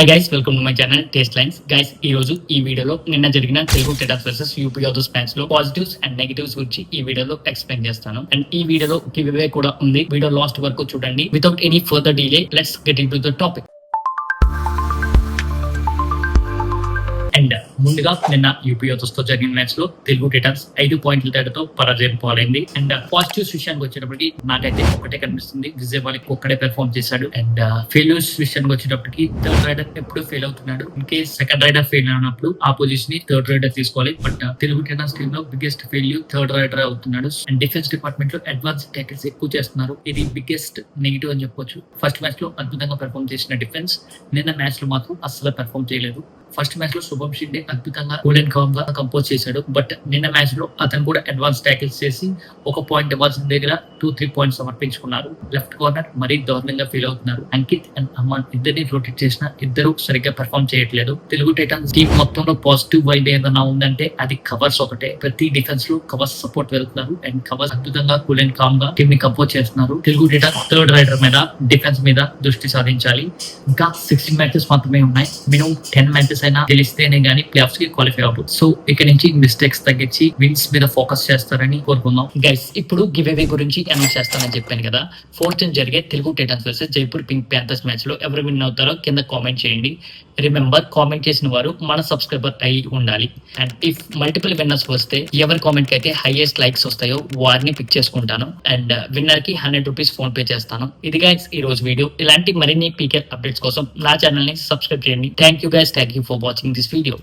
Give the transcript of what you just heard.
Hi guys, welcome to my channel taste lines. Guys, ఈ రోజు ఈ వీడియోలో నిన్న జరిగిన Telugu Titans versus UP Yadavs match లో పాజిటివ్స్ అండ్ నెగటివ్స్ గురించి ఈ వీడియోలో ఎక్స్ప్లెయిన్ చేస్తాను. అండ్ ఈ వీడియోలో గివ్ అవే కూడా ఉంది. వీడియో లాస్ట్ వరకు చూడండి. Without any further delay, let's get in to the topic. And ముందుగా నిన్న యూపీ యాదవ్స్ తో జరిగిన మ్యాచ్ లో తెలుగు టైటన్స్ 5 పాయింట్ల తేడాతో పరాజయం పాలైంది. అండ్ పాజిటివ్స్ విషయానికి వచ్చేటప్పటికి నాకైతే ఒకటే కనిపిస్తుంది, విజయ్ వాళ్ళకి ఒక్కడే పెర్ఫార్మ్ చేశాడు. అండ్ ఫెయిల్యూర్స్ విషయానికి వచ్చేటప్పటికి థర్డ్ రైడర్ ఎప్పుడు ఫెయిల్ అవుతున్నాడు. In case second raider fail అయినప్పుడు ఆ పొజిషన్ ని థర్డ్ రైడర్ తీసుకోవాలి. బట్ తెలుగు టైటన్స్ టీమ్ లో బిగ్గెస్ట్ ఫెయిల్యూర్ థర్డ్ రైడర్ అవుతున్నాడు. అండ్ డిఫెన్స్ డిపార్ట్మెంట్ లో అడ్వాన్స్ ట్యాకిల్స్ ఎక్కువ చేస్తున్నారు. ఇది బిగ్గెస్ట్ నెగిటివ్ అని చెప్పొచ్చు. ఫస్ట్ మ్యాచ్ లో అద్భుతంగా పెర్ఫార్మ్ చేసిన డిఫెన్స్ నిన్న మ్యాచ్ లో మాత్రం అస్సలు పెర్ఫార్మ్ చేయలేదు. ఫస్ట్ మ్యాచ్ లో శుభం షిండే అద్భుతంగా కూల్ అండ్ కామ్ గా కంపోజ్ చేశాడు. బట్ నిన్న మ్యాచ్ లో అతను కూడా అడ్వాన్స్ ట్యాకిల్స్ చేసి ఒక పాయింట్ ఇవ్వాల్సిన దగ్గర 2-3 పాయింట్స్ సమర్పించుకున్నారు. లెఫ్ట్ కార్నర్ మరీ దారుణంగా ఫీల్ అవుతున్నారు. అంకిత్ అండ్ అమన్ ఇద్దరిని రొటేట్ చేసిన ఇద్దరు సరిగ్గా పెర్ఫార్మ్ చేయట్లేదు. తెలుగు టైటన్స్ టీమ్ మొత్తంలో పాజిటివ్ వైబ్ ఏదైనా ఉందంటే అది కవర్స్ ఒకటే. ప్రతి డిఫెన్స్ లో కవర్స్ సపోర్ట్ వెళ్తున్నారు. అండ్ కవర్స్ అద్భుతంగా కూల్ అండ్ కామ్ గా టీమ్ ని కంపోజ్ చేస్తున్నారు. తెలుగు టైటన్స్ థర్డ్ రైడర్ మీద, డిఫెన్స్ మీద దృష్టి సాధించాలి. ఇంకా 16 మ్యాచెస్ మాత్రమే ఉన్నాయి. మినిమం 10 మ్యాచెస్ అయినా గెలిస్తేనే గానీ ప్లే ఆఫ్స్ కి క్వాలిఫై అవ్వదు. సో ఇక నుంచి మిస్టేక్స్ తగ్గించి విన్స్ మీద ఫోకస్ చేస్తారని కోరుకుందాం. గైస్, ఇప్పుడు గివ్ అవే గురించి అనౌన్స్ చేస్తానని చెప్పాను కదా. 4th జరిగే Telugu Titans versus Jaipur pink Panthers match లో ఎవరు విన్ అవుతారో కింద కామెంట్ చేయండి. రిమెంబర్, కామెంట్ చేసిన వారు మన సబ్స్క్రైబర్ అయి ఉండాలి. అండ్ ఇఫ్ మల్టిపుల్ విన్నర్స్ వస్తే ఎవరి కామెంట్ కి అయితే హైయెస్ట్ లైక్స్ వస్తాయో వారిని పిక్ చేసుకుంటాను. అండ్ విన్నర్ కి 100 రూపీస్ ఫోన్ పే చేస్తాను. ఇది గైస్ ఈ రోజు వీడియో. ఇలాంటి మరిన్ని పీకే అప్డేట్స్ కోసం నా ఛానల్ ని సబ్స్క్రైబ్ చేయండి. Thank you guys, thank you for watching this video.